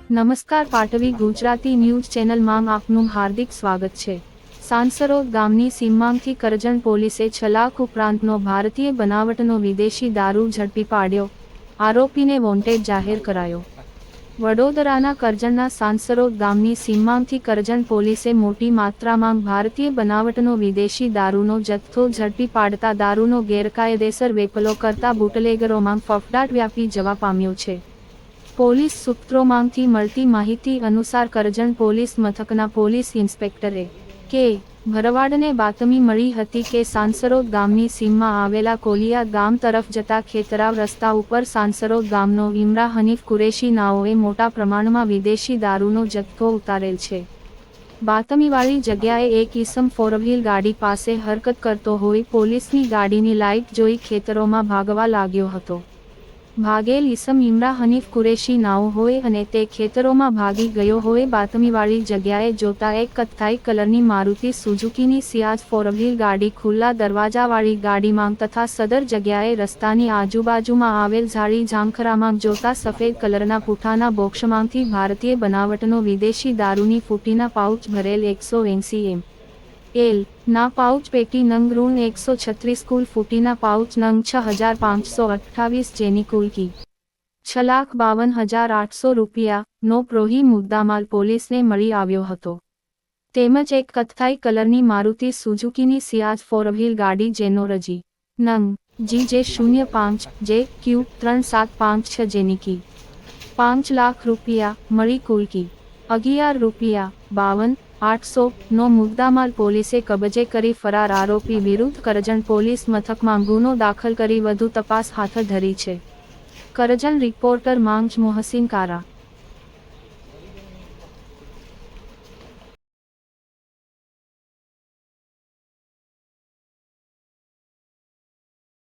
નમસ્કાર પાટવી ગુજરાતી ન્યૂઝ ચેનલમાં આપનું હાર્દિક સ્વાગત છે। સાંસરોદ ગામની સીમમાંથી કરજણ પોલીસે 6 લાખ ઉપરાંતનો ભારતીય બનાવટનો વિદેશી દારૂ ઝડપી પાડ્યો। આરોપીને વોન્ટેડ જાહેર કરાયો। વડોદરાના કરજણના સાંસરોદ ગામની સીમમાંથી કરજણ પોલીસે મોટી માત્રામાં ભારતીય બનાવટનો વિદેશી દારૂનો જથ્થો ઝડપી પાડતા દારૂનો ગેરકાયદેસર વેપલો કરતા બુટલેગરોમાં ફફડાટ વ્યાપી જવા પામ્યો છે। પોલીસ સૂત્રોમાંથી મળતી માહિતી અનુસાર કરજણ પોલીસ મથકના પોલીસ ઇન્સ્પેક્ટર કે ભરવાડને બાતમી મળી હતી કે સાંસરોદ ગામની સીમમાં આવેલા કોલિયા ગામ તરફ જતા ખેતરાવ રસ્તા ઉપર સાંસરોદ ગામનો ઇમરા હનીફ કુરેશી નાઓએ મોટા પ્રમાણમાં વિદેશી દારૂનો જથ્થો ઉતારેલ છે। બાતમીવાળી જગ્યાએ એક ઈસમ ફોરવ્હીલ ગાડી પાસે હરકત કરતો હોય પોલીસની ગાડીની લાઇટ જોઈ ખેતરોમાં ભાગવા લાગ્યો હતો। ભાગેલ ઈસમ ઇમરા હનીફ કુરેશી નાઓ હોય અને તે ખેતરોમાં ભાગી ગયો હોય બાતમીવાળી જગ્યાએ જોતા એક કથ્થાઈ કલરની મારુતિ સુઝુકીની સિયાઝ ફોરવ્હીલ ગાડી ખુલ્લા દરવાજાવાળી ગાડીમાં તથા સદર જગ્યાએ રસ્તાની આજુબાજુમાં આવેલ ઝાડી ઝાંખરામાં જોતા સફેદ કલરના પૂઠાના બોક્સમાંથી ભારતીય બનાવટનો વિદેશી દારૂની ફૂટીના પાઉચ ભરેલ 180 ml ના પાઉચ પેટી નંગ ઋણ 136 કુલ ફૂટીના પાઉચ નંગ 6528 જેની કુલ કી 6,52,800 રૂપિયા નો પ્રોહી મુદ્દામાલ પોલીસને મળી આવ્યો હતો। તેમજ એક કથ્થાઈ કલરની મારુતિ સુઝુકીની સિયાઝ ફોરવ્હીલ ગાડી જેનો રજી નંગ GJ05 JQ 3756 જેની કી 5 લાખ રૂપિયા મળી કુલ કી 11,52,800 નો મુદ્દામાલ પોલીસે કબજે કરી ફરાર આરોપી વિરુદ્ધ કરજણ પોલીસ મથકમાં ગુનો દાખલ કરી વધુ તપાસ હાથ ધરી છે। કરજણ રિપોર્ટર માંગ મોહસિન કારા।